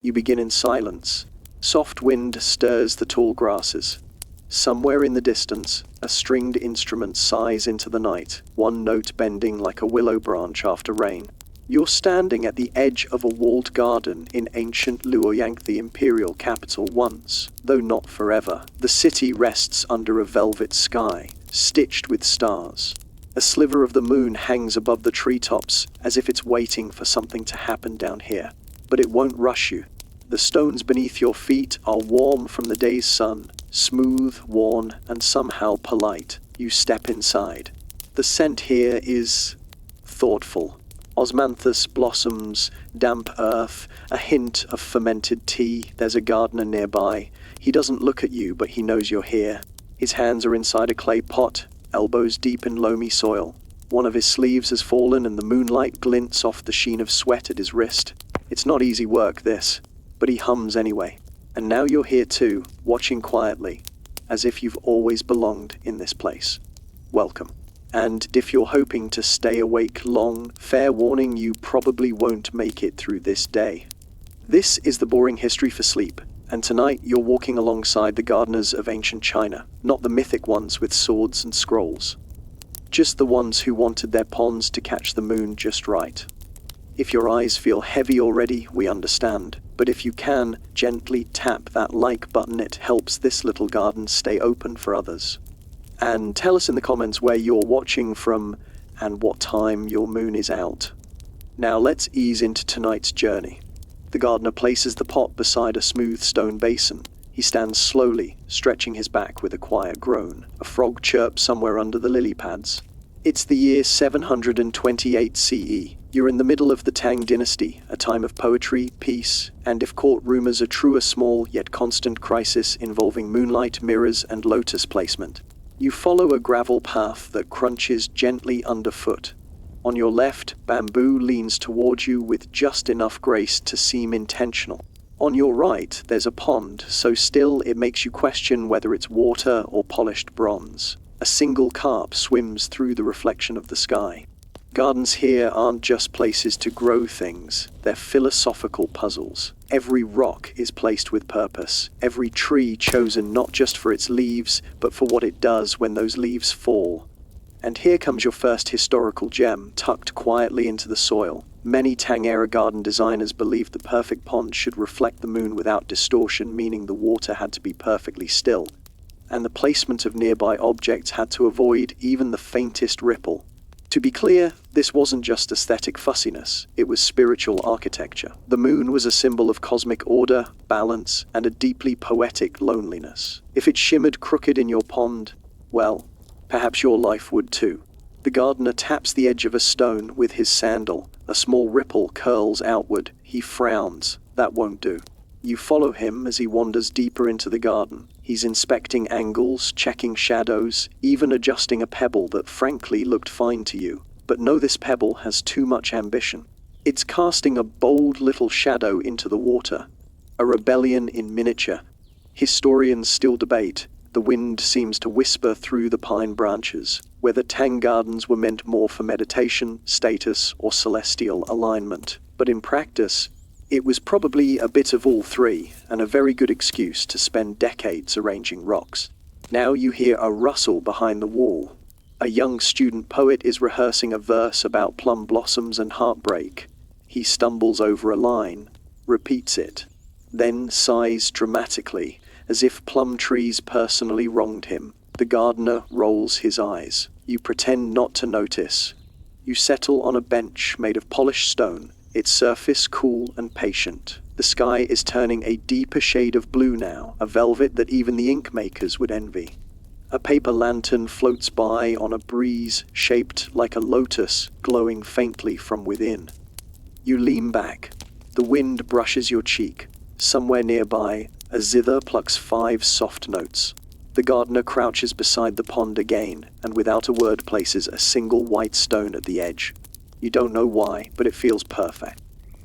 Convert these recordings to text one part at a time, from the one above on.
You begin in silence. Soft wind stirs the tall grasses. Somewhere in the distance, a stringed instrument sighs into the night, one note bending like a willow branch after rain. You're standing at the edge of a walled garden in ancient Luoyang, the imperial capital once, though not forever. The city rests under a velvet sky, stitched with stars. A sliver of the moon hangs above the treetops, as if it's waiting for something to happen down here. But it won't rush you. The stones beneath your feet are warm from the day's sun, smooth, worn, and somehow polite. You step inside. The scent here is thoughtful. Osmanthus blossoms, damp earth, a hint of fermented tea. There's a gardener nearby. He doesn't look at you, but he knows you're here. His hands are inside a clay pot, elbows deep in loamy soil. One of his sleeves has fallen and the moonlight glints off the sheen of sweat at his wrist. It's not easy work, this, but he hums anyway. And now you're here too, watching quietly, as if you've always belonged in this place. Welcome. And if you're hoping to stay awake long, fair warning, you probably won't make it through this day. This is the boring history for sleep, and tonight you're walking alongside the gardeners of ancient China, not the mythic ones with swords and scrolls. Just the ones who wanted their ponds to catch the moon just right. If your eyes feel heavy already, we understand, but if you can, gently tap that like button. It helps this little garden stay open for others. And tell us in the comments where you're watching from and what time your moon is out. Now let's ease into tonight's journey. The gardener places the pot beside a smooth stone basin. He stands slowly, stretching his back with a quiet groan. A frog chirps somewhere under the lily pads. It's the year 728 CE. You're in the middle of the Tang dynasty, a time of poetry, peace, and if court rumors are true, a small yet constant crisis involving moonlight, mirrors, and lotus placement. You follow a gravel path that crunches gently underfoot. On your left, bamboo leans towards you with just enough grace to seem intentional. On your right, there's a pond, so still it makes you question whether it's water or polished bronze. A single carp swims through the reflection of the sky. Gardens here aren't just places to grow things, they're philosophical puzzles. Every rock is placed with purpose, every tree chosen not just for its leaves, but for what it does when those leaves fall. And here comes your first historical gem, tucked quietly into the soil. Many Tang-era garden designers believed the perfect pond should reflect the moon without distortion, meaning the water had to be perfectly still. And the placement of nearby objects had to avoid even the faintest ripple. To be clear, this wasn't just aesthetic fussiness, it was spiritual architecture. The moon was a symbol of cosmic order, balance, and a deeply poetic loneliness. If it shimmered crooked in your pond, well, perhaps your life would too. The gardener taps the edge of a stone with his sandal. A small ripple curls outward. He frowns. That won't do. You follow him as he wanders deeper into the garden. He's inspecting angles, checking shadows, even adjusting a pebble that frankly looked fine to you. But know this pebble has too much ambition. It's casting a bold little shadow into the water. A rebellion in miniature. Historians still debate. The wind seems to whisper through the pine branches, whether Tang gardens were meant more for meditation, status, or celestial alignment. But in practice, it was probably a bit of all three, and a very good excuse to spend decades arranging rocks. Now you hear a rustle behind the wall. A young student poet is rehearsing a verse about plum blossoms and heartbreak. He stumbles over a line, repeats it, then sighs dramatically, as if plum trees personally wronged him. The gardener rolls his eyes. You pretend not to notice. You settle on a bench made of polished stone, its surface cool and patient. The sky is turning a deeper shade of blue now, a velvet that even the ink makers would envy. A paper lantern floats by on a breeze shaped like a lotus, glowing faintly from within. You lean back. The wind brushes your cheek. Somewhere nearby, a zither plucks 5 soft notes. The gardener crouches beside the pond again, and without a word places a single white stone at the edge. You don't know why, but it feels perfect.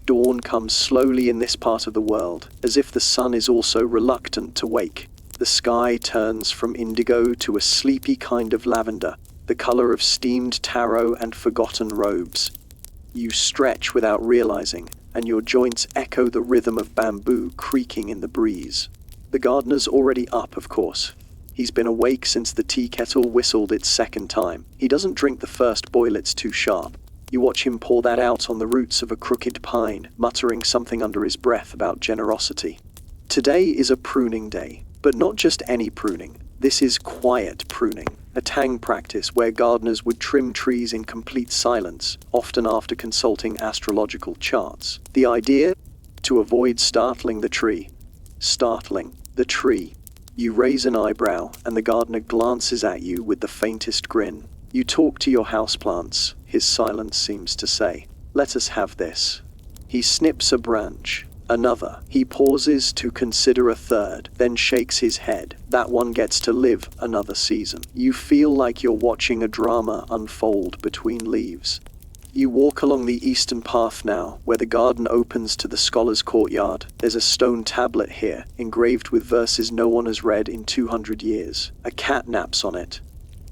Dawn comes slowly in this part of the world, as if the sun is also reluctant to wake. The sky turns from indigo to a sleepy kind of lavender, the color of steamed taro and forgotten robes. You stretch without realizing, and your joints echo the rhythm of bamboo creaking in the breeze. The gardener's already up, of course. He's been awake since the tea kettle whistled its second time. He doesn't drink the first boil, it's too sharp. You watch him pour that out on the roots of a crooked pine, muttering something under his breath about generosity. Today is a pruning day, but not just any pruning. This is quiet pruning, a tang practice where gardeners would trim trees in complete silence, often after consulting astrological charts. The idea? To avoid startling the tree. Startling the tree. You raise an eyebrow, and the gardener glances at you with the faintest grin. You talk to your houseplants, his silence seems to say. Let us have this. He snips a branch. Another. He pauses to consider a third, then shakes his head. That one gets to live another season. You feel like you're watching a drama unfold between leaves. You walk along the eastern path now, where the garden opens to the scholar's courtyard. There's a stone tablet here, engraved with verses no one has read in 200 years. A cat naps on it.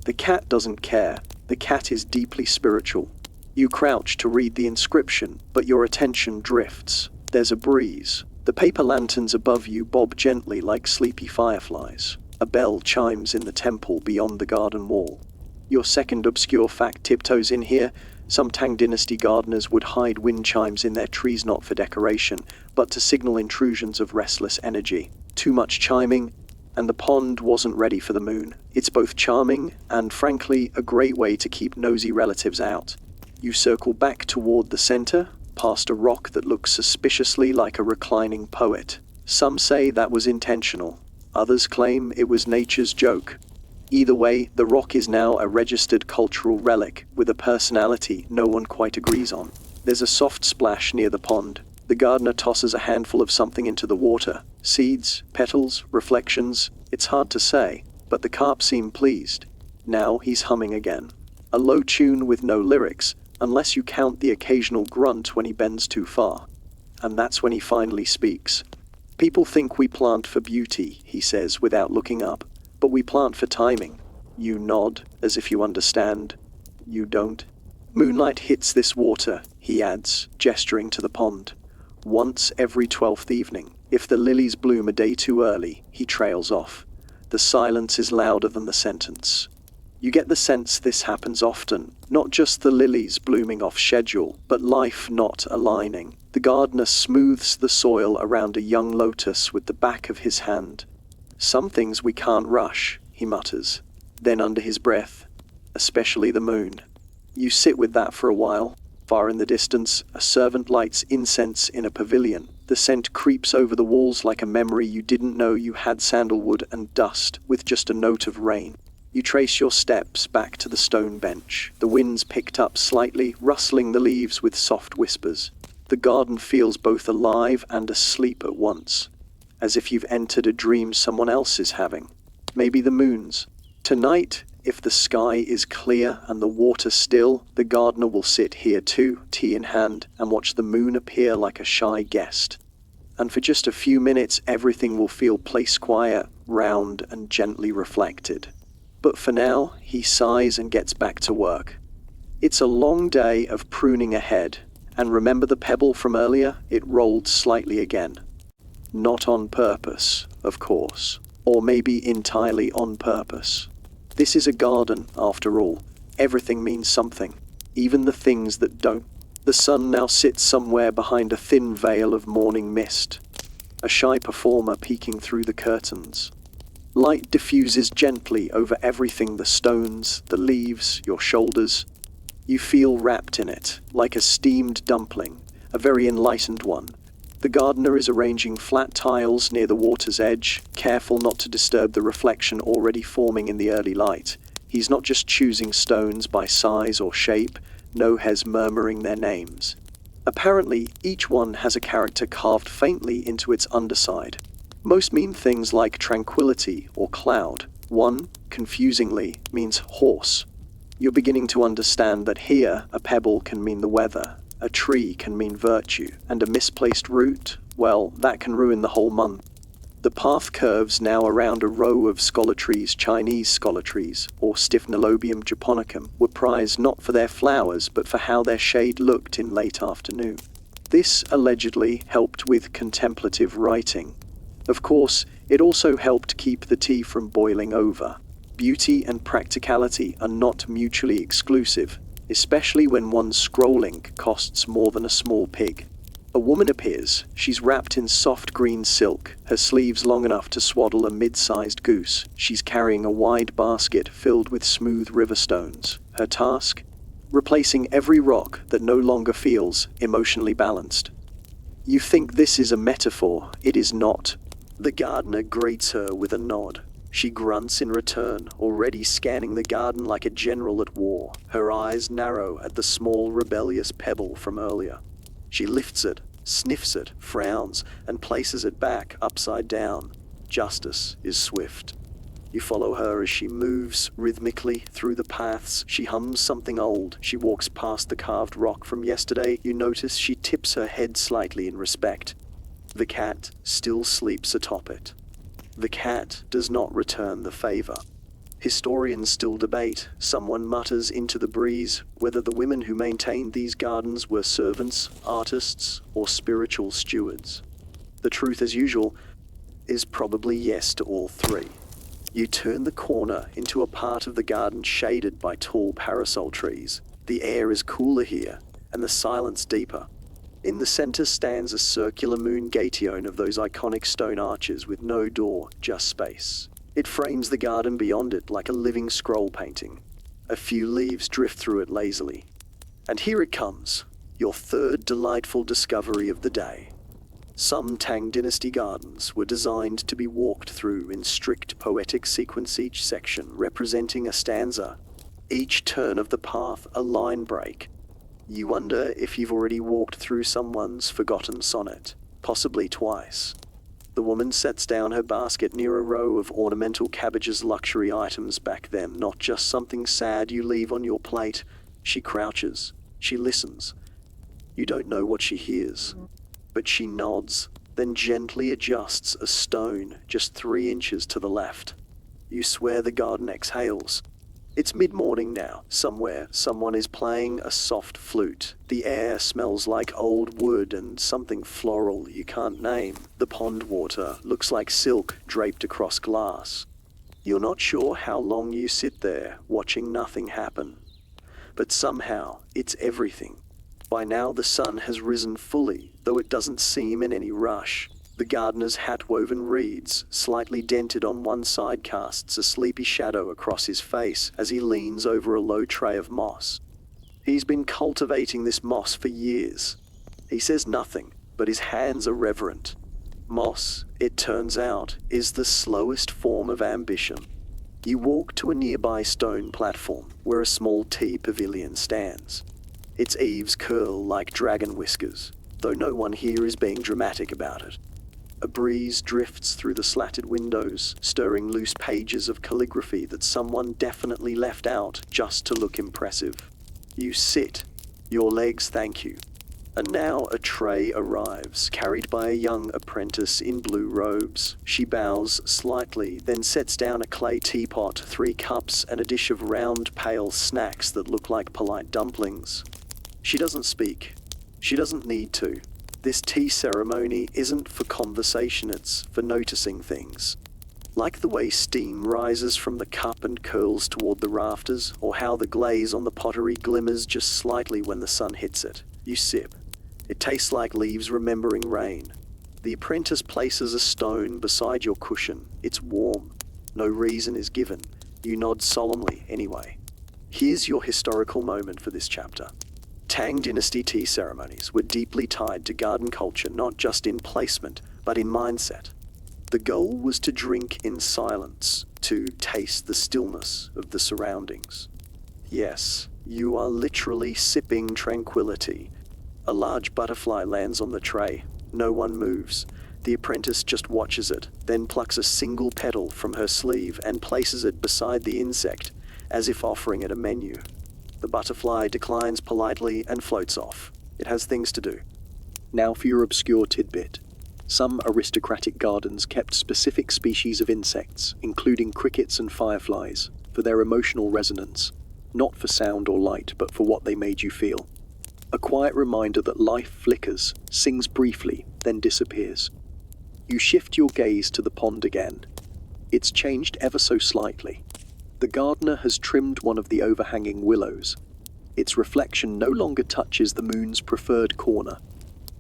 The cat doesn't care. The cat is deeply spiritual. You crouch to read the inscription, but your attention drifts. There's a breeze. The paper lanterns above you bob gently like sleepy fireflies. A bell chimes in the temple beyond the garden wall. Your second obscure fact tiptoes in here. Some Tang Dynasty gardeners would hide wind chimes in their trees not for decoration, but to signal intrusions of restless energy. Too much chiming, and the pond wasn't ready for the moon. It's both charming and, frankly, a great way to keep nosy relatives out. You circle back toward the center, past a rock that looks suspiciously like a reclining poet. Some say that was intentional. Others claim it was nature's joke. Either way, the rock is now a registered cultural relic with a personality no one quite agrees on. There's a soft splash near the pond. The gardener tosses a handful of something into the water. Seeds, petals, reflections. It's hard to say, but the carp seem pleased. Now he's humming again. A low tune with no lyrics, unless you count the occasional grunt when he bends too far. And that's when he finally speaks. People think we plant for beauty, he says without looking up. But we plant for timing. You nod, as if you understand. You don't. Moonlight hits this water, he adds, gesturing to the pond. Once every 12th evening. If the lilies bloom a day too early, he trails off. The silence is louder than the sentence. You get the sense this happens often, not just the lilies blooming off schedule, but life not aligning. The gardener smooths the soil around a young lotus with the back of his hand. Some things we can't rush, he mutters. Then under his breath, especially the moon. You sit with that for a while. Far in the distance, a servant lights incense in a pavilion. The scent creeps over the walls like a memory you didn't know you had. Sandalwood and dust, with just a note of rain. You trace your steps back to the stone bench. The wind's picked up slightly, rustling the leaves with soft whispers. The garden feels both alive and asleep at once. As if you've entered a dream someone else is having. Maybe the moon's. Tonight, if the sky is clear and the water still, the gardener will sit here too, tea in hand, and watch the moon appear like a shy guest. And for just a few minutes, everything will feel place quiet, round, and gently reflected. But for now, he sighs and gets back to work. It's a long day of pruning ahead. And remember the pebble from earlier? It rolled slightly again. Not on purpose, of course, or maybe entirely on purpose. This is a garden, after all. Everything means something, even the things that don't. The sun now sits somewhere behind a thin veil of morning mist, a shy performer peeking through the curtains. Light diffuses gently over everything, the stones, the leaves, your shoulders. You feel wrapped in it, like a steamed dumpling, a very enlightened one. The gardener is arranging flat tiles near the water's edge, careful not to disturb the reflection already forming in the early light. He's not just choosing stones by size or shape, no he's murmuring their names. Apparently, each one has a character carved faintly into its underside. Most mean things like tranquility or cloud. One, confusingly, means horse. You're beginning to understand that here, a pebble can mean the weather. A tree can mean virtue, and a misplaced root, well, that can ruin the whole month. The path curves now around a row of scholar trees. Chinese scholar trees, or Stiphnalobium japonicum, were prized not for their flowers but for how their shade looked in late afternoon. This allegedly helped with contemplative writing. Of course, it also helped keep the tea from boiling over. Beauty and practicality are not mutually exclusive, especially when one's scrolling costs more than a small pig. A woman appears. She's wrapped in soft green silk, her sleeves long enough to swaddle a mid-sized goose. She's carrying a wide basket filled with smooth river stones. Her task? Replacing every rock that no longer feels emotionally balanced. You think this is a metaphor? It is not. The gardener greets her with a nod. She grunts in return, already scanning the garden like a general at war. Her eyes narrow at the small, rebellious pebble from earlier. She lifts it, sniffs it, frowns, and places it back upside down. Justice is swift. You follow her as she moves rhythmically through the paths. She hums something old. She walks past the carved rock from yesterday. You notice she tips her head slightly in respect. The cat still sleeps atop it. The cat does not return the favor. Historians still debate. Someone mutters into the breeze whether the women who maintained these gardens were servants, artists, or spiritual stewards. The truth, as usual, is probably yes to all three. You turn the corner into a part of the garden shaded by tall parasol trees. The air is cooler here, and the silence deeper. In the center stands a circular moon gatione of those iconic stone arches with no door, just space. It frames the garden beyond it like a living scroll painting. A few leaves drift through it lazily. And here it comes, your third delightful discovery of the day. Some Tang Dynasty gardens were designed to be walked through in strict poetic sequence, each section representing a stanza, each turn of the path a line break. You wonder if you've already walked through someone's forgotten sonnet, possibly twice. The woman sets down her basket near a row of ornamental cabbages, luxury items back them, not just something sad you leave on your plate. She crouches, she listens. You don't know what she hears, but she nods, then gently adjusts a stone just 3 inches to the left. You swear the garden exhales. It's mid-morning now. Somewhere, someone is playing a soft flute. The air smells like old wood and something floral you can't name. The pond water looks like silk draped across glass. You're not sure how long you sit there, watching nothing happen. But somehow, it's everything. By now the sun has risen fully, though it doesn't seem in any rush. The gardener's hat-woven reeds, slightly dented on one side, casts a sleepy shadow across his face as he leans over a low tray of moss. He's been cultivating this moss for years. He says nothing, but his hands are reverent. Moss, it turns out, is the slowest form of ambition. You walk to a nearby stone platform where a small tea pavilion stands. Its eaves curl like dragon whiskers, though no one here is being dramatic about it. A breeze drifts through the slatted windows, stirring loose pages of calligraphy that someone definitely left out just to look impressive. You sit. Your legs thank you. And now a tray arrives, carried by a young apprentice in blue robes. She bows slightly, then sets down a clay teapot, 3 cups, and a dish of round, pale snacks that look like polite dumplings. She doesn't speak. She doesn't need to. This tea ceremony isn't for conversation, it's for noticing things. Like the way steam rises from the cup and curls toward the rafters, or how the glaze on the pottery glimmers just slightly when the sun hits it. You sip. It tastes like leaves remembering rain. The apprentice places a stone beside your cushion. It's warm. No reason is given. You nod solemnly anyway. Here's your historical moment for this chapter. Tang Dynasty tea ceremonies were deeply tied to garden culture, not just in placement, but in mindset. The goal was to drink in silence, to taste the stillness of the surroundings. Yes, you are literally sipping tranquility. A large butterfly lands on the tray. No one moves. The apprentice just watches it, then plucks a single petal from her sleeve and places it beside the insect, as if offering it a menu. The butterfly declines politely and floats off. It has things to do. Now for your obscure tidbit. Some aristocratic gardens kept specific species of insects, including crickets and fireflies, for their emotional resonance, not for sound or light, but for what they made you feel. A quiet reminder that life flickers, sings briefly, then disappears. You shift your gaze to the pond again. It's changed ever so slightly. The gardener has trimmed one of the overhanging willows. Its reflection no longer touches the moon's preferred corner.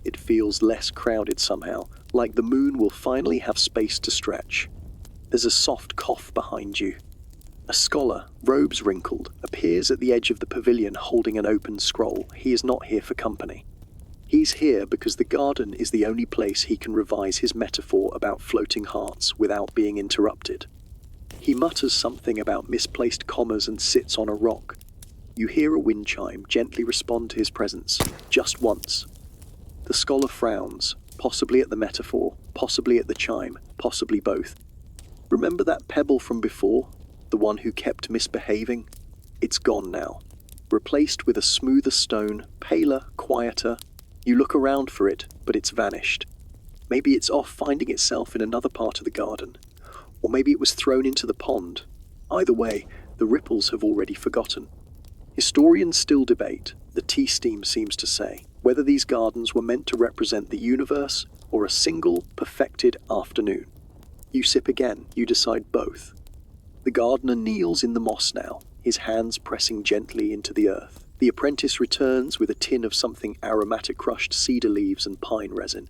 It feels less crowded somehow, like the moon will finally have space to stretch. There's a soft cough behind you. A scholar, robes wrinkled, appears at the edge of the pavilion holding an open scroll. He is not here for company. He's here because the garden is the only place he can revise his metaphor about floating hearts without being interrupted. He mutters something about misplaced commas and sits on a rock. You hear a wind chime gently respond to his presence, just once. The scholar frowns, possibly at the metaphor, possibly at the chime, possibly both. Remember that pebble from before? The one who kept misbehaving? It's gone now. Replaced with a smoother stone, paler, quieter. You look around for it, but it's vanished. Maybe it's off finding itself in another part of the garden. Or maybe it was thrown into the pond. Either way, the ripples have already forgotten. Historians still debate, the tea steam seems to say, whether these gardens were meant to represent the universe or a single, perfected afternoon. You sip again, you decide both. The gardener kneels in the moss now, his hands pressing gently into the earth. The apprentice returns with a tin of something aromatic crushed cedar leaves and pine resin.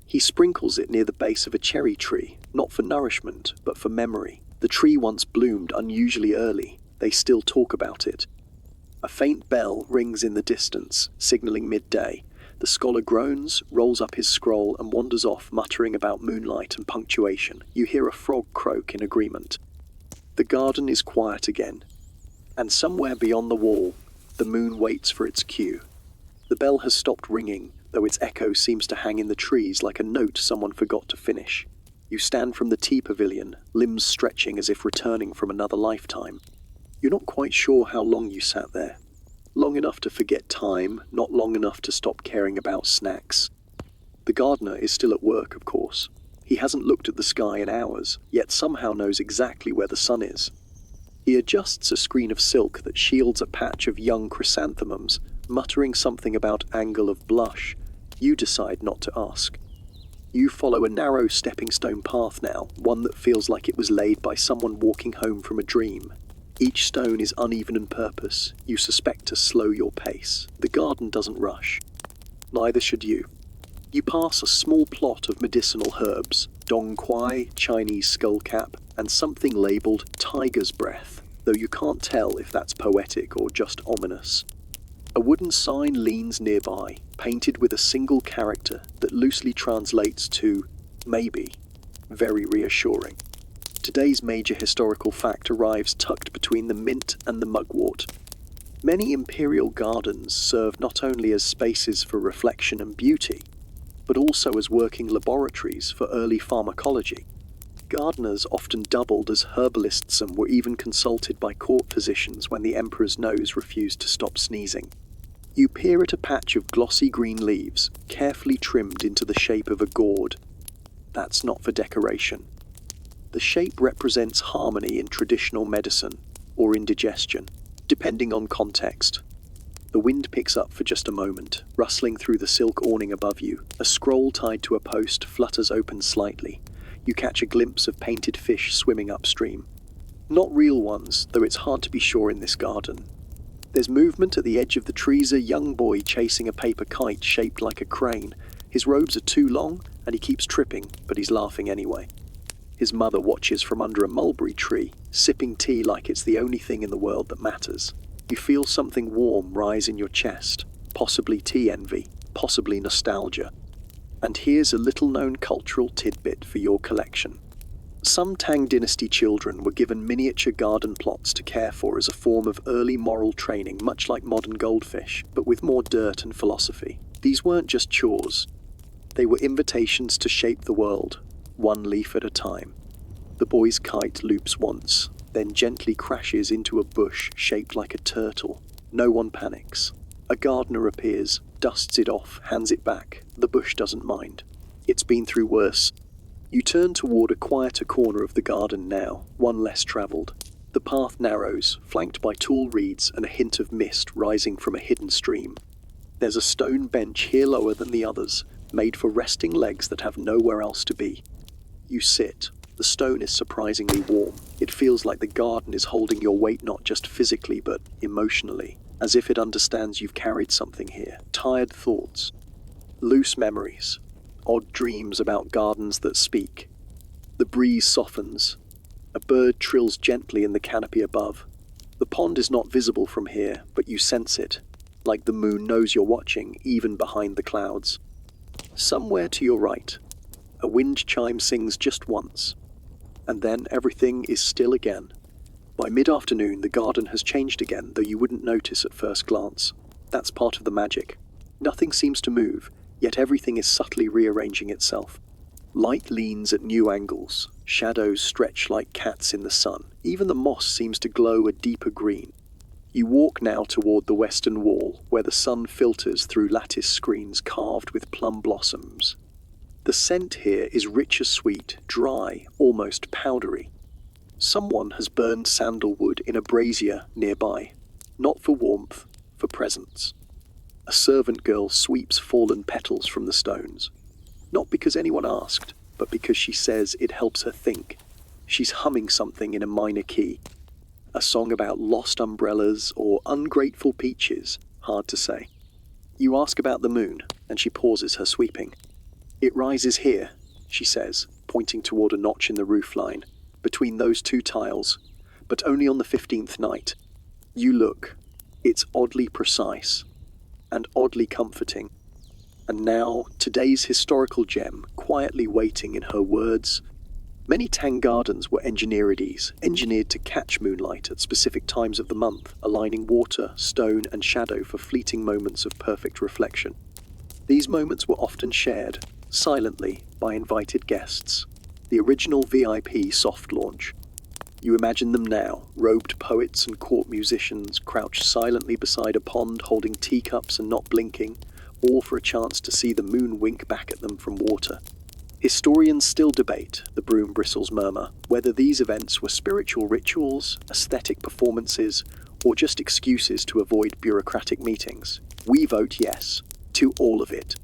He sprinkles it near the base of a cherry tree, not for nourishment, but for memory. The tree once bloomed unusually early. They still talk about it. A faint bell rings in the distance, signaling midday. The scholar groans, rolls up his scroll, and wanders off, muttering about moonlight and punctuation. You hear a frog croak in agreement. The garden is quiet again, and somewhere beyond the wall, the moon waits for its cue. The bell has stopped ringing, though its echo seems to hang in the trees like a note someone forgot to finish. You stand from the tea pavilion, limbs stretching as if returning from another lifetime. You're not quite sure how long you sat there. Long enough to forget time, not long enough to stop caring about snacks. The gardener is still at work, of course. He hasn't looked at the sky in hours, yet somehow knows exactly where the sun is. He adjusts a screen of silk that shields a patch of young chrysanthemums, muttering something about angle of blush. You decide not to ask. You follow a narrow stepping stone path now, one that feels like it was laid by someone walking home from a dream. Each stone is uneven in purpose. You suspect to slow your pace. The garden doesn't rush. Neither should you. You pass a small plot of medicinal herbs, dong quai, Chinese skullcap, and something labelled tiger's breath, though you can't tell if that's poetic or just ominous. A wooden sign leans nearby, painted with a single character that loosely translates to maybe. Very reassuring. Today's major historical fact arrives tucked between the mint and the mugwort. Many imperial gardens serve not only as spaces for reflection and beauty, but also as working laboratories for early pharmacology. Gardeners often doubled as herbalists and were even consulted by court physicians when the emperor's nose refused to stop sneezing. You peer at a patch of glossy green leaves, carefully trimmed into the shape of a gourd. That's not for decoration. The shape represents harmony in traditional medicine, or indigestion, depending on context. The wind picks up for just a moment, rustling through the silk awning above you. A scroll tied to a post flutters open slightly. You catch a glimpse of painted fish swimming upstream. Not real ones, though it's hard to be sure in this garden. There's movement at the edge of the trees, a young boy chasing a paper kite shaped like a crane. His robes are too long, and he keeps tripping, but he's laughing anyway. His mother watches from under a mulberry tree, sipping tea like it's the only thing in the world that matters. You feel something warm rise in your chest, possibly tea envy, possibly nostalgia. And here's a little-known cultural tidbit for your collection. Some Tang Dynasty children were given miniature garden plots to care for as a form of early moral training, much like modern goldfish, but with more dirt and philosophy. These weren't just chores. They were invitations to shape the world, one leaf at a time. The boy's kite loops once, then gently crashes into a bush shaped like a turtle. No one panics. A gardener appears, dusts it off, hands it back. The bush doesn't mind. It's been through worse. You turn toward a quieter corner of the garden now, one less travelled. The path narrows, flanked by tall reeds and a hint of mist rising from a hidden stream. There's a stone bench here lower than the others, made for resting legs that have nowhere else to be. You sit. The stone is surprisingly warm. It feels like the garden is holding your weight not just physically but emotionally, as if it understands you've carried something here. Tired thoughts, loose memories, odd dreams about gardens that speak. The breeze softens. A bird trills gently in the canopy above. The pond is not visible from here, but you sense it, like the moon knows you're watching, even behind the clouds. Somewhere to your right, a wind chime sings just once, and then everything is still again. By mid-afternoon, the garden has changed again, though you wouldn't notice at first glance. That's part of the magic. Nothing seems to move, yet everything is subtly rearranging itself. Light leans at new angles. Shadows stretch like cats in the sun. Even the moss seems to glow a deeper green. You walk now toward the western wall, where the sun filters through lattice screens carved with plum blossoms. The scent here is richer sweet, dry, almost powdery. Someone has burned sandalwood in a brazier nearby, not for warmth, for presence. A servant girl sweeps fallen petals from the stones. Not because anyone asked, but because she says it helps her think. She's humming something in a minor key. A song about lost umbrellas or ungrateful peaches, hard to say. You ask about the moon, and she pauses her sweeping. It rises here, she says, pointing toward a notch in the roofline, between those two tiles, but only on the 15th night. You look. It's oddly precise, and oddly comforting. And now, today's historical gem, quietly waiting in her words. Many Tang gardens were engineered to catch moonlight at specific times of the month, aligning water, stone, and shadow for fleeting moments of perfect reflection. These moments were often shared, silently, by invited guests. The original VIP soft launch. You imagine them now, robed poets and court musicians, crouched silently beside a pond, holding teacups and not blinking, all for a chance to see the moon wink back at them from water. Historians still debate, the broom bristles murmur, whether these events were spiritual rituals, aesthetic performances, or just excuses to avoid bureaucratic meetings. We vote yes, to all of it.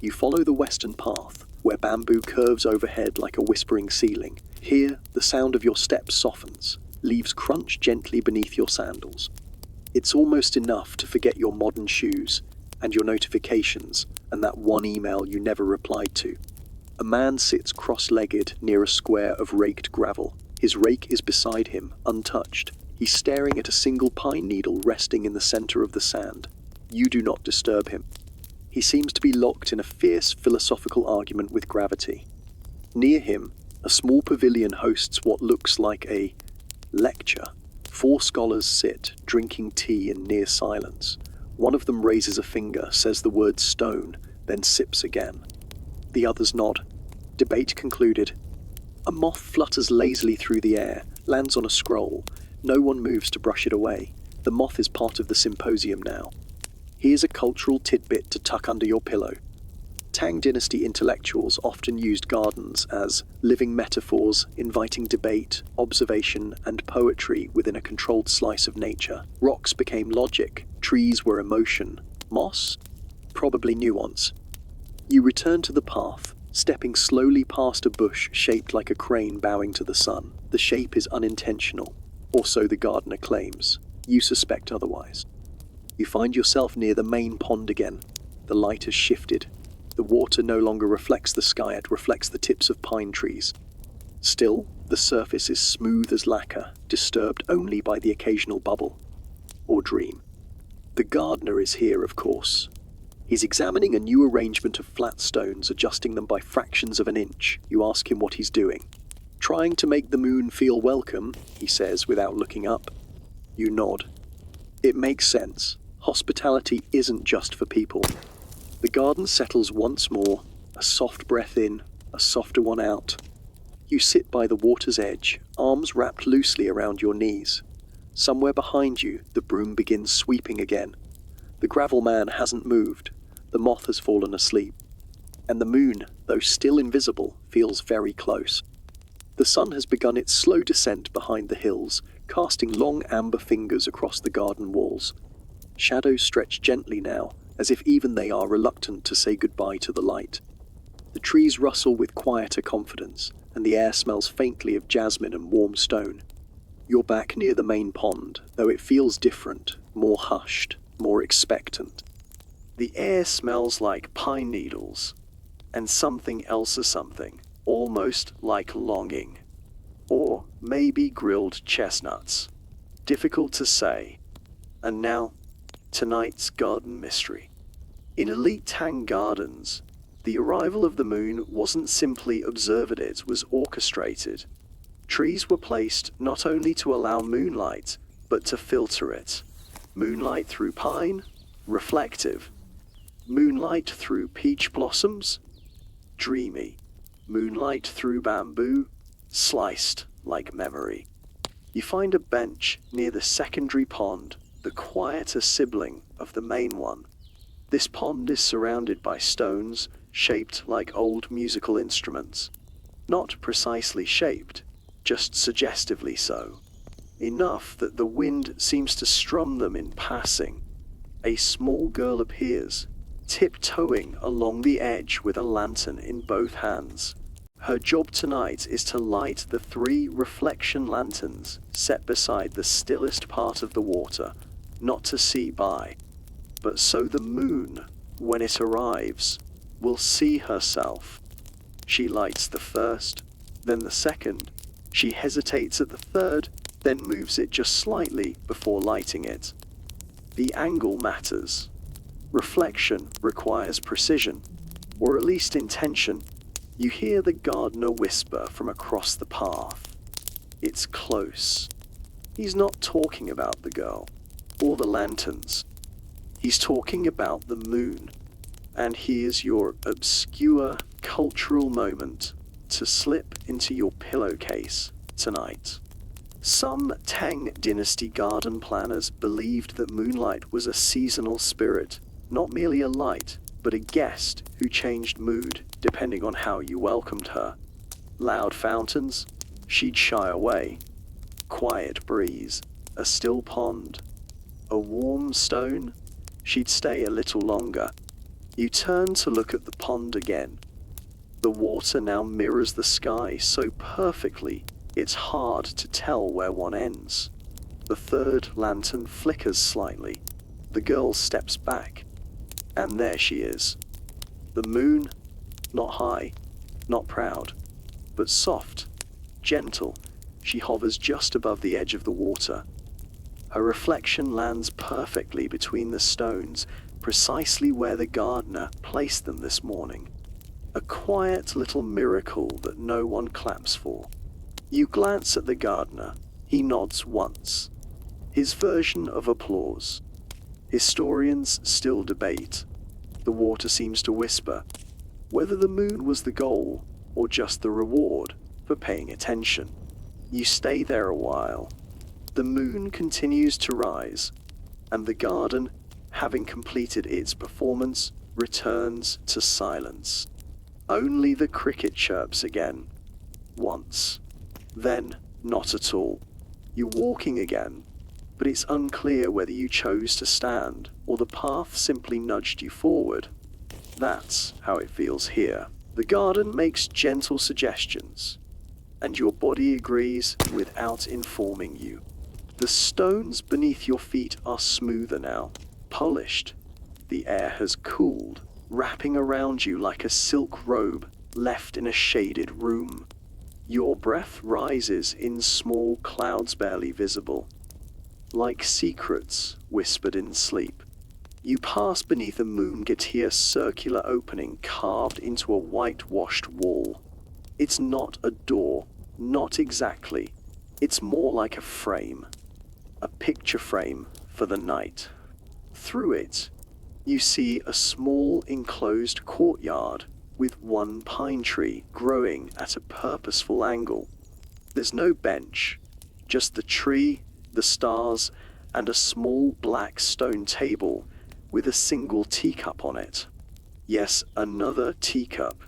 You follow the western path, where bamboo curves overhead like a whispering ceiling. Here, the sound of your steps softens, leaves crunch gently beneath your sandals. It's almost enough to forget your modern shoes, and your notifications, and that one email you never replied to. A man sits cross-legged near a square of raked gravel. His rake is beside him, untouched. He's staring at a single pine needle resting in the center of the sand. You do not disturb him. He seems to be locked in a fierce philosophical argument with gravity. Near him, a small pavilion hosts what looks like a lecture. 4 scholars sit, drinking tea in near silence. One of them raises a finger, says the word stone, then sips again. The others nod. Debate concluded. A moth flutters lazily through the air, lands on a scroll. No one moves to brush it away. The moth is part of the symposium now. Here's a cultural tidbit to tuck under your pillow. Tang Dynasty intellectuals often used gardens as living metaphors, inviting debate, observation, and poetry within a controlled slice of nature. Rocks became logic, trees were emotion, moss? Probably nuance. You return to the path, stepping slowly past a bush shaped like a crane bowing to the sun. The shape is unintentional, or so the gardener claims. You suspect otherwise. You find yourself near the main pond again. The light has shifted. The water no longer reflects the sky, it reflects the tips of pine trees. Still, the surface is smooth as lacquer, disturbed only by the occasional bubble. Or dream. The gardener is here, of course. He's examining a new arrangement of flat stones, adjusting them by fractions of an inch. You ask him what he's doing. Trying to make the moon feel welcome, he says without looking up. You nod. It makes sense. Hospitality isn't just for people. The garden settles once more, a soft breath in, a softer one out. You sit by the water's edge, arms wrapped loosely around your knees. Somewhere behind you, the broom begins sweeping again. The gravel man hasn't moved. The moth has fallen asleep. And the moon, though still invisible, feels very close. The sun has begun its slow descent behind the hills, casting long amber fingers across the garden walls. Shadows stretch gently now, as if even they are reluctant to say goodbye to the light. The trees rustle with quieter confidence, and the air smells faintly of jasmine and warm stone. You're back near the main pond, though it feels different, more hushed, more expectant. The air smells like pine needles, and something else or something, almost like longing. Or maybe grilled chestnuts. Difficult to say. And now, tonight's garden mystery. In Elite Tang Gardens, the arrival of the moon wasn't simply observed, it was orchestrated. Trees were placed not only to allow moonlight, but to filter it. Moonlight through pine, reflective. Moonlight through peach blossoms, dreamy. Moonlight through bamboo, sliced like memory. You find a bench near the secondary pond, the quieter sibling of the main one. This pond is surrounded by stones shaped like old musical instruments. Not precisely shaped, just suggestively so. Enough that the wind seems to strum them in passing. A small girl appears, tiptoeing along the edge with a lantern in both hands. Her job tonight is to light the 3 reflection lanterns set beside the stillest part of the water, not to see by, but so the moon, when it arrives, will see herself. She lights the first, then the second. She hesitates at the third, then moves it just slightly before lighting it. The angle matters. Reflection requires precision, or at least intention. You hear the gardener whisper from across the path. It's close. He's not talking about the girl, or the lanterns. He's talking about the moon. And here's your obscure cultural moment to slip into your pillowcase tonight. Some Tang Dynasty garden planners believed that moonlight was a seasonal spirit, not merely a light, but a guest who changed mood depending on how you welcomed her. Loud fountains, she'd shy away. Quiet breeze, a still pond. A warm stone, she'd stay a little longer. You turn to look at the pond again. The water now mirrors the sky so perfectly, it's hard to tell where one ends. The third lantern flickers slightly. The girl steps back. And there she is. The moon, not high, not proud, but soft, gentle. She hovers just above the edge of the water. Her reflection lands perfectly between the stones, precisely where the gardener placed them this morning. A quiet little miracle that no one claps for. You glance at the gardener. He nods once. His version of applause. Historians still debate. The water seems to whisper whether the moon was the goal or just the reward for paying attention. You stay there a while. The moon continues to rise, and the garden, having completed its performance, returns to silence. Only the cricket chirps again. Once. Then, not at all. You're walking again, but it's unclear whether you chose to stand or the path simply nudged you forward. That's how it feels here. The garden makes gentle suggestions, and your body agrees without informing you. The stones beneath your feet are smoother now, polished. The air has cooled, wrapping around you like a silk robe left in a shaded room. Your breath rises in small clouds barely visible, like secrets whispered in sleep. You pass beneath a moon-getir circular opening carved into a whitewashed wall. It's not a door, not exactly. It's more like a frame. A picture frame for the night. Through it, you see a small enclosed courtyard with one pine tree growing at a purposeful angle. There's no bench, just the tree, the stars, and a small black stone table with a single teacup on it. Yes, another teacup.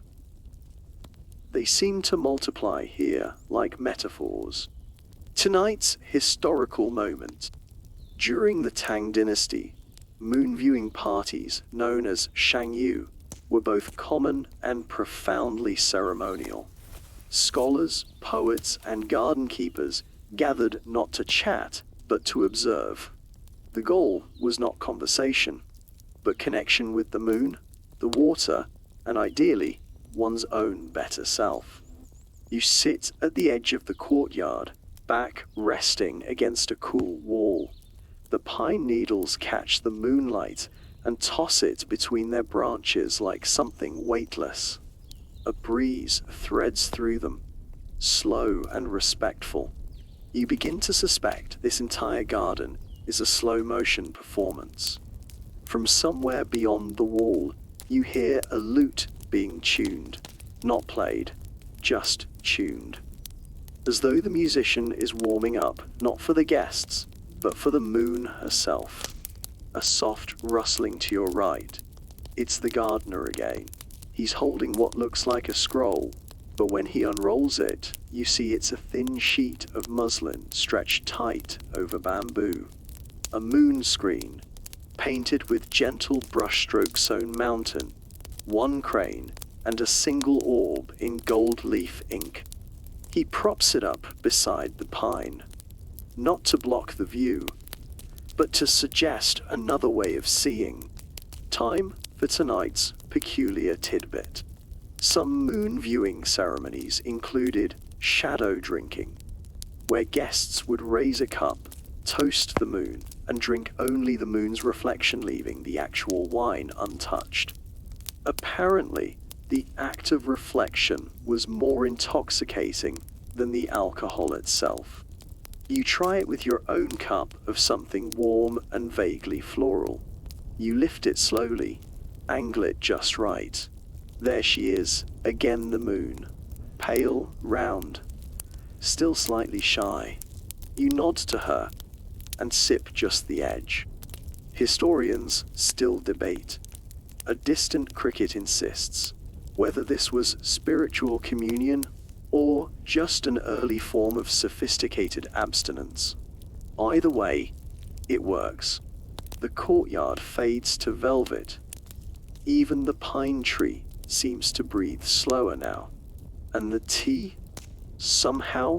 They seem to multiply here like metaphors. Tonight's historical moment. During the Tang Dynasty, Moon viewing parties, known as shangyu, were both common and profoundly ceremonial. Scholars, poets, and garden keepers gathered not to chat, but to observe. The goal was not conversation, but connection with the moon, the water, and ideally, one's own better self. You sit at the edge of the courtyard, back resting against a cool wall. The pine needles catch the moonlight and toss it between their branches like something weightless. A breeze threads through them, slow and respectful. You begin to suspect this entire garden is a slow-motion performance. From somewhere beyond the wall, you hear a lute being tuned, not played, just tuned. As though the musician is warming up, not for the guests, but for the moon herself. A soft rustling to your right. It's the gardener again. He's holding what looks like a scroll, but when he unrolls it, you see it's a thin sheet of muslin stretched tight over bamboo. A moon screen, painted with gentle brushstroke sewn mountain, one crane, and a single orb in gold leaf ink. He props it up beside the pine, not to block the view, but to suggest another way of seeing. Time for tonight's peculiar tidbit. Some moon viewing ceremonies included shadow drinking, where guests would raise a cup, toast the moon, and drink only the moon's reflection, leaving the actual wine untouched. Apparently, the act of reflection was more intoxicating than the alcohol itself. You try it with your own cup of something warm and vaguely floral. You lift it slowly, angle it just right. There she is, again the moon, pale, round, still slightly shy. You nod to her and sip just the edge. Historians still debate. A distant cricket insists whether this was spiritual communion or just an early form of sophisticated abstinence. Either way, it works. The courtyard fades to velvet. Even the pine tree seems to breathe slower now, and the tea, somehow,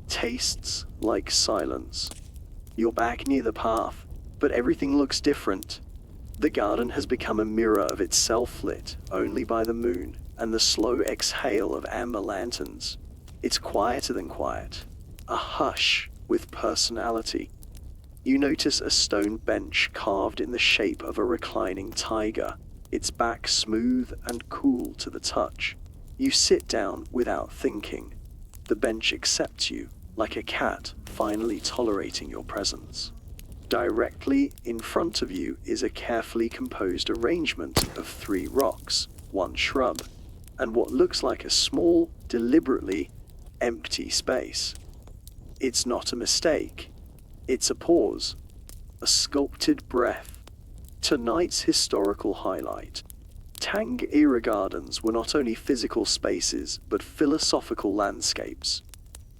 tastes like silence. You're back near the path, but everything looks different. The garden has become a mirror of itself, lit only by the moon and the slow exhale of amber lanterns. It's quieter than quiet, a hush with personality. You notice a stone bench carved in the shape of a reclining tiger, its back smooth and cool to the touch. You sit down without thinking. The bench accepts you, like a cat finally tolerating your presence. Directly in front of you is a carefully composed arrangement of 3 rocks, 1 shrub, and what looks like a small, deliberately empty space. It's not a mistake. It's a pause, a sculpted breath. Tonight's historical highlight. Tang era gardens were not only physical spaces, but philosophical landscapes.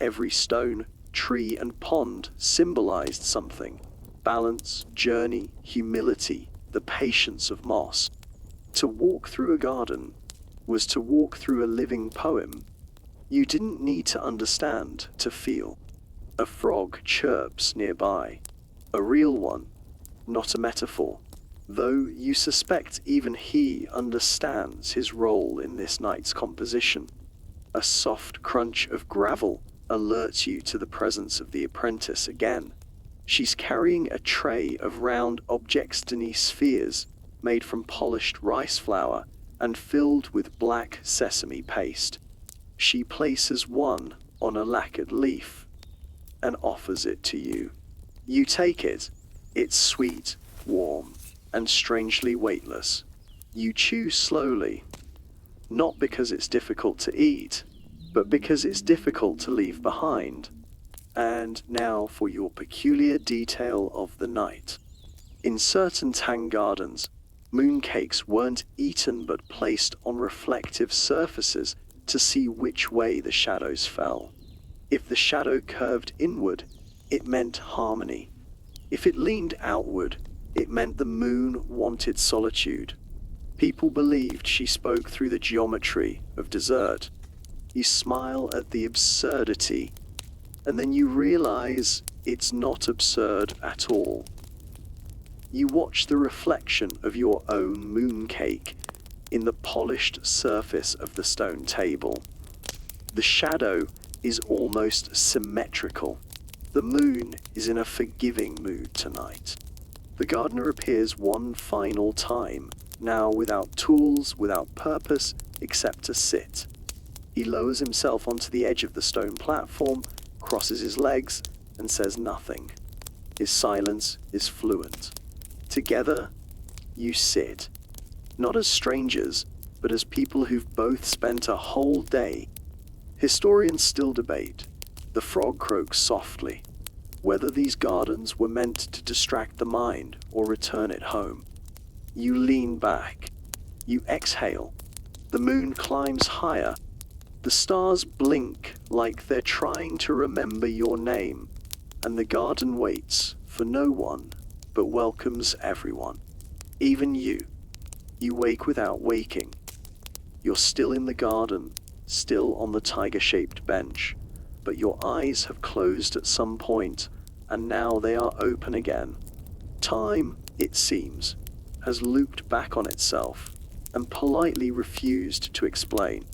Every stone, tree, and pond symbolized something. Balance, journey, humility, the patience of moss. To walk through a garden was to walk through a living poem. You didn't need to understand to feel. A frog chirps nearby. A real one, not a metaphor, though you suspect even he understands his role in this night's composition. A soft crunch of gravel alerts you to the presence of the apprentice again. She's carrying a tray of round objects-deni spheres made from polished rice flour and filled with black sesame paste. She places one on a lacquered leaf and offers it to you. You take it. It's sweet, warm, and strangely weightless. You chew slowly, not because it's difficult to eat, but because it's difficult to leave behind. And now for your peculiar detail of the night. In certain Tang gardens, mooncakes weren't eaten but placed on reflective surfaces to see which way the shadows fell. If the shadow curved inward, it meant harmony. If it leaned outward, It meant the moon wanted solitude. People believed she spoke through the geometry of desert. You smile at the absurdity, and then you realize it's not absurd at all. You watch the reflection of your own mooncake in the polished surface of the stone table. The shadow is almost symmetrical. The moon is in a forgiving mood tonight. The gardener appears one final time, now without tools, without purpose, except to sit. He lowers himself onto the edge of the stone platform, crosses his legs, and says nothing. His silence is fluent. Together, you sit, not as strangers, but as people who've both spent a whole day. Historians still debate. The frog croaks softly, whether these gardens were meant to distract the mind or return it home. You lean back. You exhale. The moon climbs higher. The stars blink like they're trying to remember your name, and the garden waits for no one, but welcomes everyone. Even you. You wake without waking. You're still in the garden, still on the tiger-shaped bench, but your eyes have closed at some point, and now they are open again. Time, it seems, has looped back on itself, and politely refused to explain.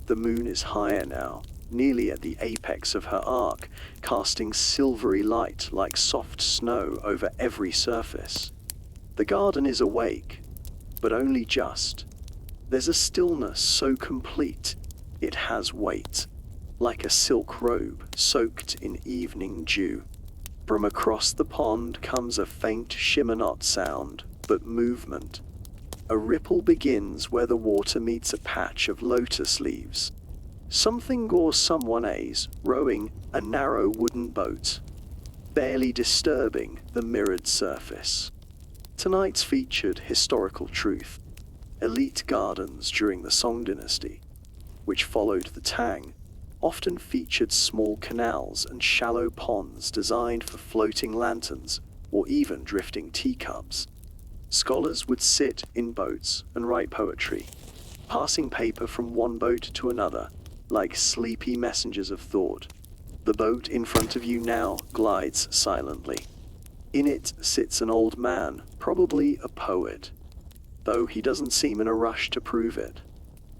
The moon is higher now, nearly at the apex of her arc, casting silvery light like soft snow over every surface. The garden is awake, but only just. There's a stillness so complete, it has weight, like a silk robe soaked in evening dew. From across the pond comes a faint shimmer-not sound, but movement. A ripple begins where the water meets a patch of lotus leaves. Something or someone is rowing a narrow wooden boat, barely disturbing the mirrored surface. Tonight's featured historical truth. Elite gardens during the Song dynasty, which followed the Tang, often featured small canals and shallow ponds designed for floating lanterns or even drifting teacups. Scholars would sit in boats and write poetry, passing paper from one boat to another, like sleepy messengers of thought. The boat in front of you now glides silently. In it sits an old man, probably a poet, though he doesn't seem in a rush to prove it.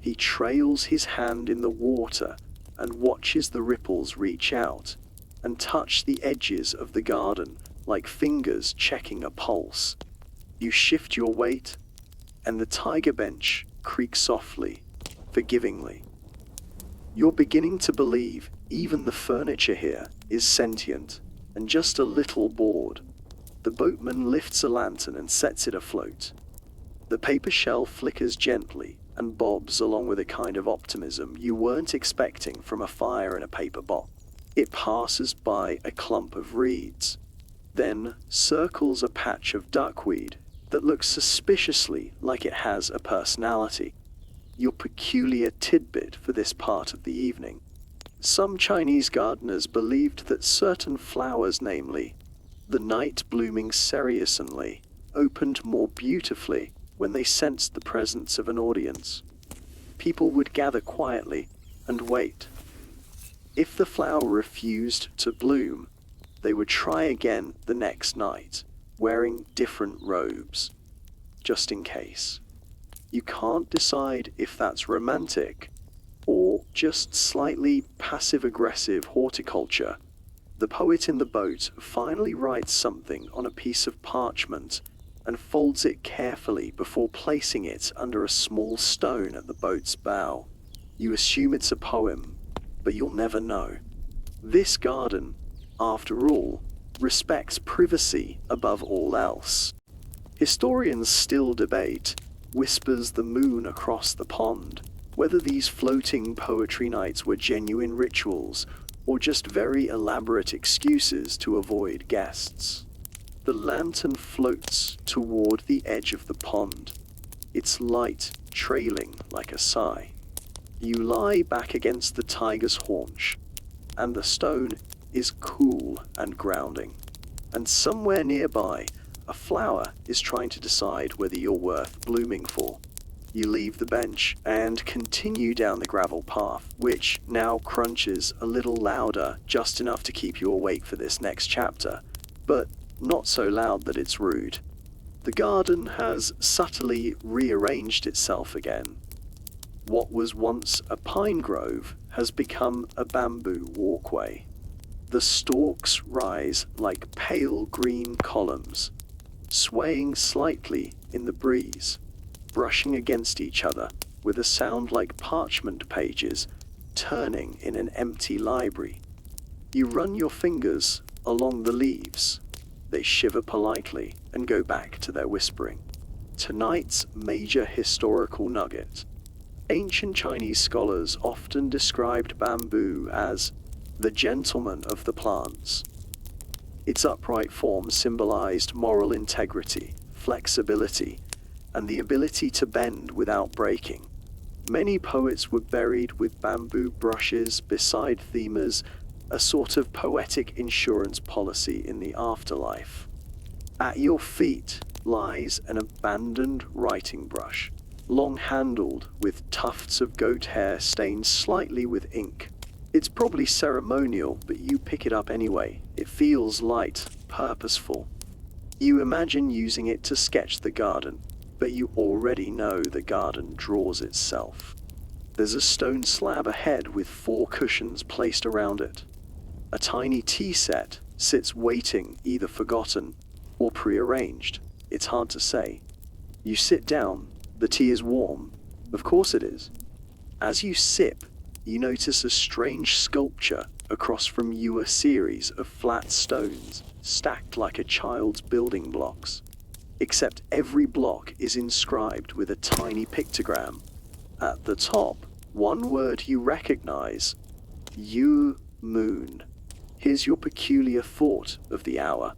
He trails his hand in the water and watches the ripples reach out and touch the edges of the garden like fingers checking a pulse. You shift your weight, and the tiger bench creaks softly, forgivingly. You're beginning to believe even the furniture here is sentient and just a little bored. The boatman lifts a lantern and sets it afloat. The paper shell flickers gently and bobs along with a kind of optimism you weren't expecting from a fire in a paper box. It passes by a clump of reeds, then circles a patch of duckweed that looks suspiciously like it has a personality. Your peculiar tidbit for this part of the evening. Some Chinese gardeners believed that certain flowers, namely the night blooming seriously, opened more beautifully when they sensed the presence of an audience. People would gather quietly and wait. If the flower refused to bloom, they would try again the next night, wearing different robes, just in case. You can't decide if that's romantic or just slightly passive-aggressive horticulture. The poet in the boat finally writes something on a piece of parchment and folds it carefully before placing it under a small stone at the boat's bow. You assume it's a poem, but you'll never know. This garden, after all, respects privacy above all else. Historians still debate, whispers the moon across the pond, whether these floating poetry nights were genuine rituals or just very elaborate excuses to avoid guests. The lantern floats toward the edge of the pond, its light trailing like a sigh. You lie back against the tiger's haunch, and the stone is cool and grounding. And somewhere nearby, A flower is trying to decide whether you're worth blooming for. You leave the bench and continue down the gravel path, which now crunches a little louder, just enough to keep you awake for this next chapter, but not so loud that it's rude. The garden has subtly rearranged itself again. What was once a pine grove has become a bamboo walkway. The stalks rise like pale green columns, swaying slightly in the breeze, brushing against each other with a sound like parchment pages turning in an empty library. You run your fingers along the leaves. They shiver politely and go back to their whispering. Tonight's major historical nugget. Ancient Chinese scholars often described bamboo as the gentleman of the plants. Its upright form symbolized moral integrity, flexibility, and the ability to bend without breaking. Many poets were buried with bamboo brushes beside themers, a sort of poetic insurance policy in the afterlife. At your feet lies an abandoned writing brush, long-handled with tufts of goat hair stained slightly with ink. It's probably ceremonial, but you pick it up anyway. It feels light, purposeful. You imagine using it to sketch the garden, but you already know the garden draws itself. There's a stone slab ahead with 4 cushions placed around it. A tiny tea set sits waiting, either forgotten or prearranged. It's hard to say. You sit down. The tea is warm. Of course it is. As you sip, you notice a strange sculpture across from you, a series of flat stones stacked like a child's building blocks. Except every block is inscribed with a tiny pictogram. At the top, one word you recognize: you moon. Here's your peculiar thought of the hour.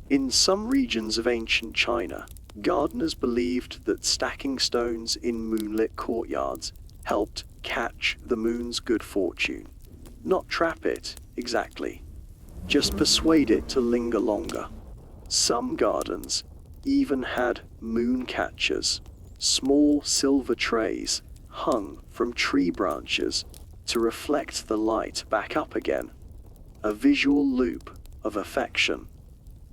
In some regions of ancient China, gardeners believed that stacking stones in moonlit courtyards helped catch the moon's good fortune. Not trap it, exactly. Just persuade it to linger longer. Some gardens even had moon catchers, small silver trays hung from tree branches to reflect the light back up again. A visual loop of affection.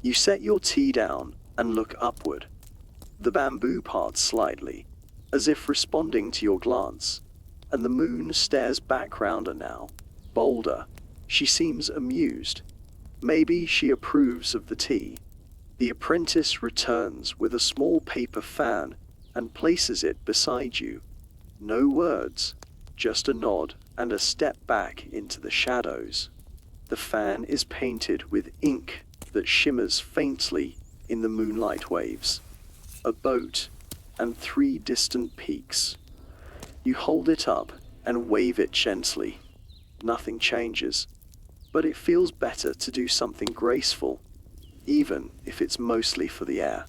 You set your tea down and look upward. The bamboo parts slightly, as if responding to your glance, and the moon stares back round her now, bolder. She seems amused. Maybe she approves of the tea. The apprentice returns with a small paper fan and places it beside you. No words, just a nod and a step back into the shadows. The fan is painted with ink that shimmers faintly in the moonlight waves. A boat and 3 distant peaks. You hold it up and wave it gently. Nothing changes, but it feels better to do something graceful, even if it's mostly for the air.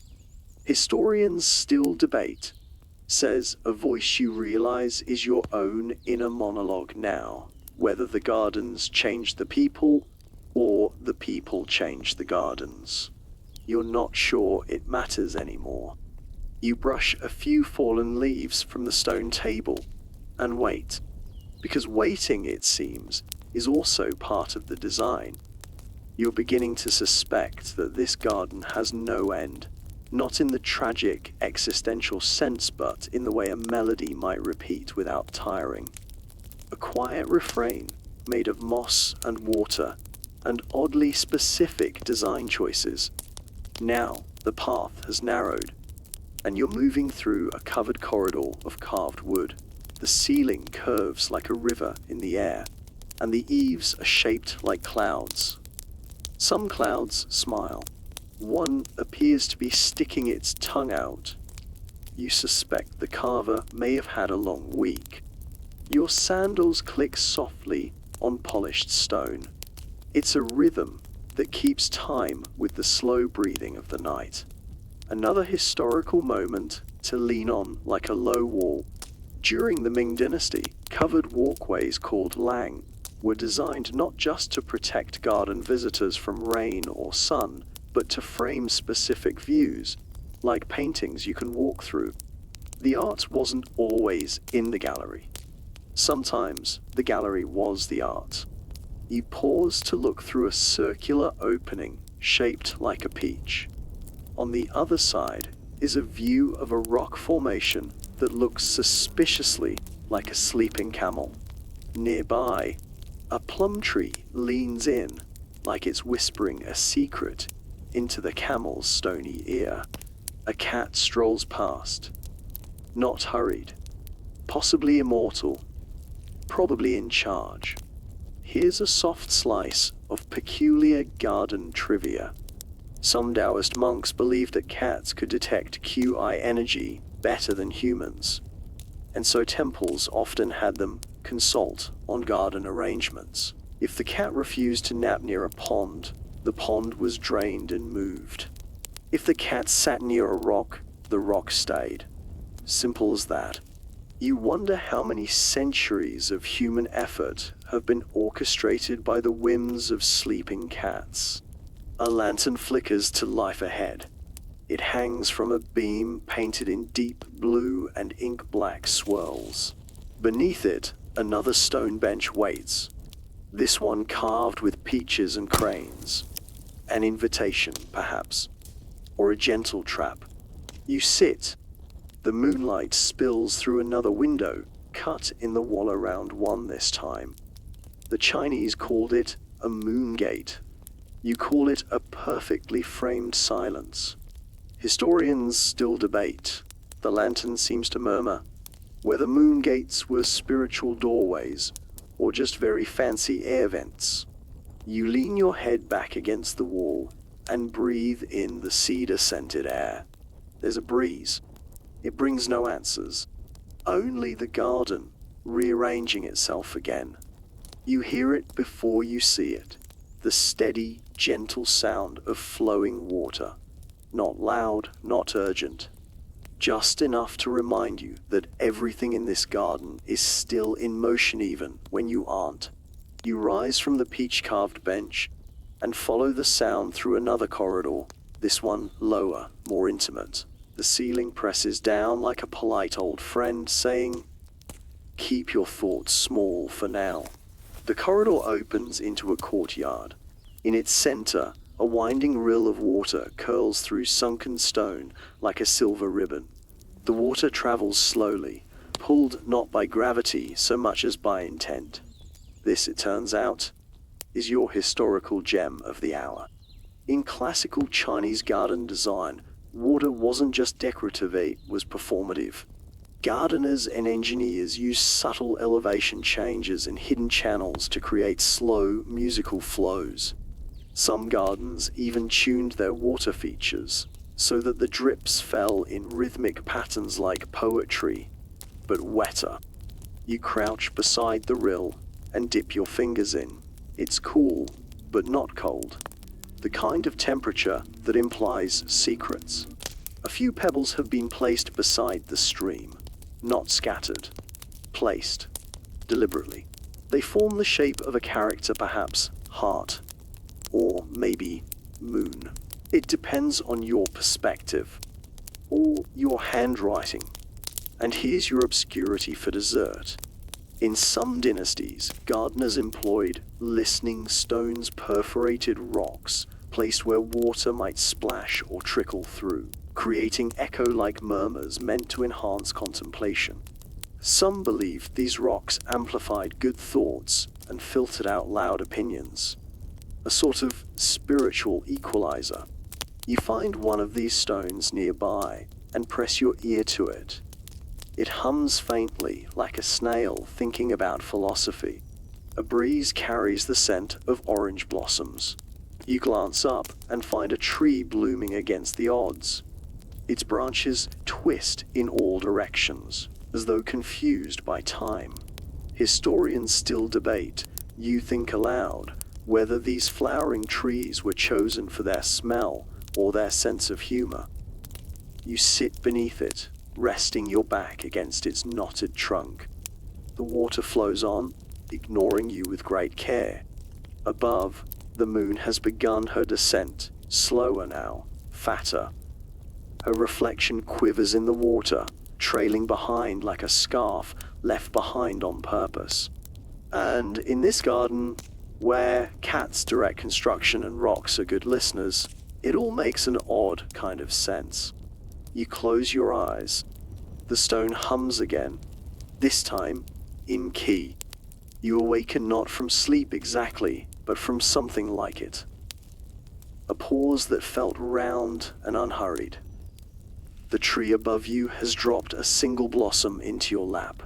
Historians still debate, says a voice you realize is your own inner monologue now, whether the gardens change the people or the people change the gardens. You're not sure it matters anymore. You brush a few fallen leaves from the stone table and wait, because waiting, it seems, is also part of the design. You're beginning to suspect that this garden has no end, not in the tragic existential sense, but in the way a melody might repeat without tiring. A quiet refrain made of moss and water and oddly specific design choices. Now the path has narrowed, and you're moving through a covered corridor of carved wood. The ceiling curves like a river in the air, and the eaves are shaped like clouds. Some clouds smile. One appears to be sticking its tongue out. You suspect the carver may have had a long week. Your sandals click softly on polished stone. It's a rhythm that keeps time with the slow breathing of the night. Another historical moment to lean on like a low wall. During the Ming Dynasty, covered walkways called lang were designed not just to protect garden visitors from rain or sun, but to frame specific views, like paintings you can walk through. The art wasn't always in the gallery. Sometimes the gallery was the art. You pause to look through a circular opening shaped like a peach. On the other side is a view of a rock formation that looks suspiciously like a sleeping camel. Nearby, a plum tree leans in, like it's whispering a secret into the camel's stony ear. A cat strolls past, not hurried, possibly immortal, probably in charge. Here's a soft slice of peculiar garden trivia. Some Taoist monks believed that cats could detect QI energy better than humans, and so temples often had them consult on garden arrangements. If the cat refused to nap near a pond, the pond was drained and moved. If the cat sat near a rock, the rock stayed. Simple as that. You wonder how many centuries of human effort have been orchestrated by the whims of sleeping cats. A lantern flickers to life ahead. It hangs from a beam painted in deep blue and ink black swirls. Beneath it, another stone bench waits, this one carved with peaches and cranes. An invitation, perhaps, or a gentle trap. You sit. The moonlight spills through another window, cut in the wall around one this time. The Chinese called it a moon gate. You call it a perfectly framed silence. Historians still debate. The lantern seems to murmur whether moon gates were spiritual doorways or just very fancy air vents. You lean your head back against the wall and breathe in the cedar-scented air. There's a breeze. It brings no answers, only the garden rearranging itself again. You hear it before you see it, the steady, gentle sound of flowing water. Not loud, not urgent, just enough to remind you that everything in this garden is still in motion even when you aren't. You rise from the peach-carved bench and follow the sound through another corridor, this one lower, more intimate. The ceiling presses down like a polite old friend saying, "Keep your thoughts small for now." The corridor opens into a courtyard. In its center, a winding rill of water curls through sunken stone like a silver ribbon. The water travels slowly, pulled not by gravity so much as by intent. This, it turns out, is your historical gem of the hour. In classical Chinese garden design, water wasn't just decorative, it was performative. Gardeners and engineers used subtle elevation changes and hidden channels to create slow, musical flows. Some gardens even tuned their water features so that the drips fell in rhythmic patterns like poetry, but wetter. You crouch beside the rill and dip your fingers in. It's cool, but not cold. The kind of temperature that implies secrets. A few pebbles have been placed beside the stream, not scattered. Placed, deliberately. They form the shape of a character, perhaps heart, or maybe moon. It depends on your perspective, or your handwriting. And here's your obscurity for dessert. In some dynasties, gardeners employed listening stones, perforated rocks, placed where water might splash or trickle through, creating echo-like murmurs meant to enhance contemplation. Some believed these rocks amplified good thoughts and filtered out loud opinions. A sort of spiritual equalizer. You find one of these stones nearby and press your ear to it. It hums faintly like a snail thinking about philosophy. A breeze carries the scent of orange blossoms. You glance up and find a tree blooming against the odds. Its branches twist in all directions, as though confused by time. Historians still debate, you think aloud, whether these flowering trees were chosen for their smell or their sense of humor. You sit beneath it, resting your back against its knotted trunk. The water flows on, ignoring you with great care. Above, the moon has begun her descent, slower now, fatter. Her reflection quivers in the water, trailing behind like a scarf left behind on purpose. And in this garden, where cats direct construction and rocks are good listeners, it all makes an odd kind of sense. You close your eyes. The stone hums again, this time in key. You awaken not from sleep exactly, but from something like it. A pause that felt round and unhurried. The tree above you has dropped a single blossom into your lap.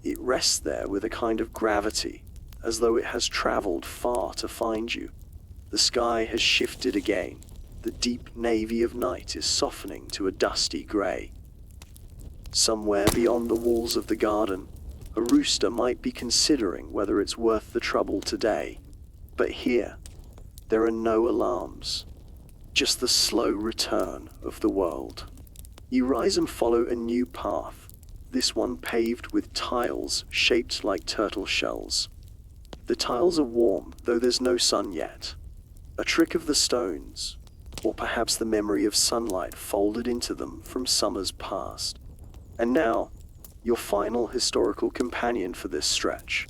It rests there with a kind of gravity, as though it has traveled far to find you. The sky has shifted again. The deep navy of night is softening to a dusty grey. Somewhere beyond the walls of the garden, a rooster might be considering whether it's worth the trouble today. But here, there are no alarms, just the slow return of the world. You rise and follow a new path, this one paved with tiles shaped like turtle shells. The tiles are warm, though there's no sun yet. A trick of the stones, or perhaps the memory of sunlight folded into them from summers past. And now, your final historical companion for this stretch.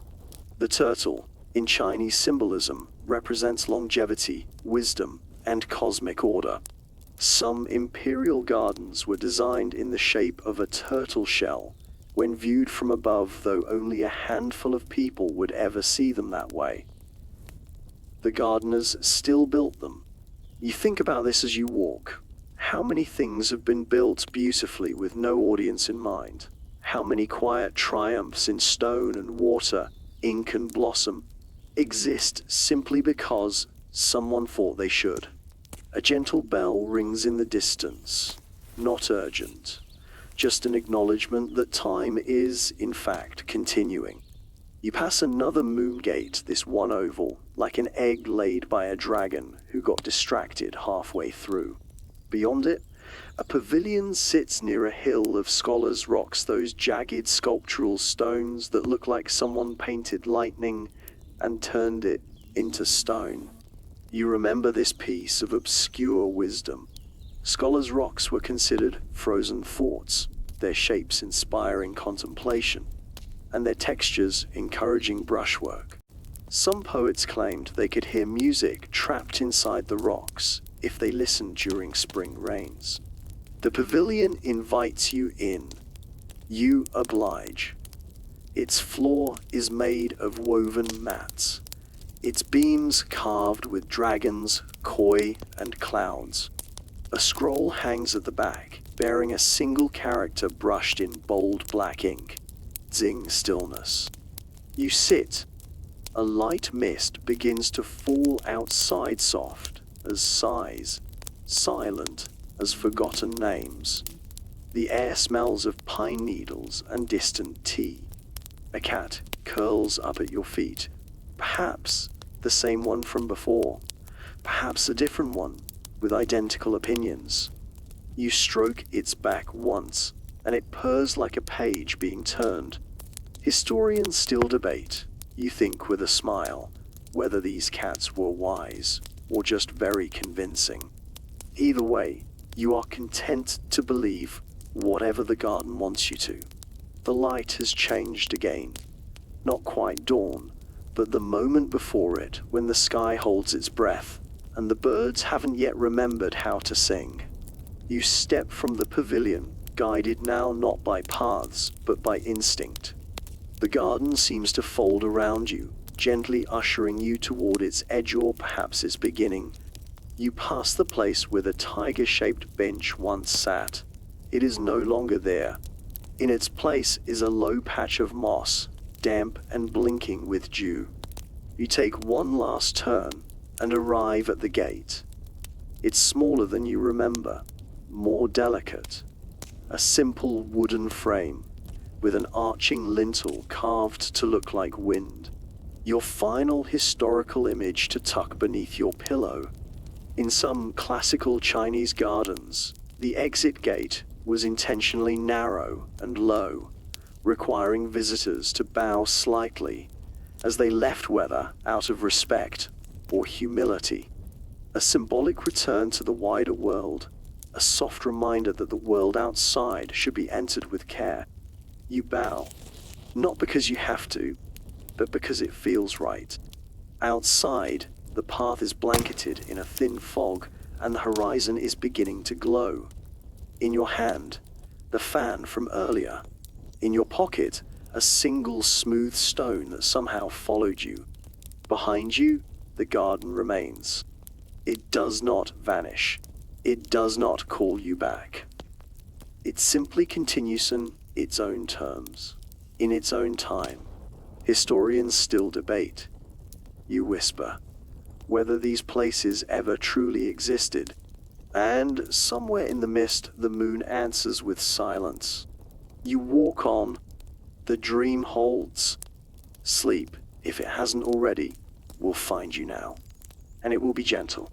The turtle, in Chinese symbolism, represents longevity, wisdom, and cosmic order. Some imperial gardens were designed in the shape of a turtle shell, when viewed from above, though only a handful of people would ever see them that way. The gardeners still built them. You think about this as you walk. How many things have been built beautifully with no audience in mind? How many quiet triumphs in stone and water, ink and blossom, exist simply because someone thought they should? A gentle bell rings in the distance, not urgent, just an acknowledgement that time is, in fact, continuing. You pass another moon gate, this one oval, like an egg laid by a dragon who got distracted halfway through. Beyond it, a pavilion sits near a hill of scholars' rocks, those jagged sculptural stones that look like someone painted lightning and turned it into stone. You remember this piece of obscure wisdom. Scholars' rocks were considered frozen thoughts, their shapes inspiring contemplation, and their textures encouraging brushwork. Some poets claimed they could hear music trapped inside the rocks if they listened during spring rains. The pavilion invites you in. You oblige. Its floor is made of woven mats, its beams carved with dragons, koi, and clouds. A scroll hangs at the back, bearing a single character brushed in bold black ink. Zing stillness. You sit. A light mist begins to fall outside, soft as sighs, silent as forgotten names. The air smells of pine needles and distant tea. A cat curls up at your feet, perhaps the same one from before, perhaps a different one with identical opinions. You stroke its back once, and it purrs like a page being turned. Historians still debate, you think with a smile, whether these cats were wise or just very convincing. Either way, you are content to believe whatever the garden wants you to. The light has changed again. Not quite dawn, but the moment before it, when the sky holds its breath, and the birds haven't yet remembered how to sing. You step from the pavilion, guided now not by paths, but by instinct. The garden seems to fold around you, gently ushering you toward its edge or perhaps its beginning. You pass the place where the tiger-shaped bench once sat. It is no longer there. In its place is a low patch of moss, damp and blinking with dew. You take one last turn and arrive at the gate. It's smaller than you remember, more delicate. A simple wooden frame, with an arching lintel carved to look like wind. Your final historical image to tuck beneath your pillow. In some classical Chinese gardens, the exit gate was intentionally narrow and low, requiring visitors to bow slightly as they left, whether out of respect or humility. A symbolic return to the wider world, a soft reminder that the world outside should be entered with care. You bow, not because you have to, but because it feels right. Outside, the path is blanketed in a thin fog, and the horizon is beginning to glow. In your hand, the fan from earlier. In your pocket, a single smooth stone that somehow followed you. Behind you, the garden remains. It does not vanish. It does not call you back. It simply continues on its own terms, in its own time. Historians still debate. You whisper, whether these places ever truly existed. And somewhere in the mist, the moon answers with silence. You walk on. The dream holds. Sleep, if it hasn't already, will find you now. And it will be gentle.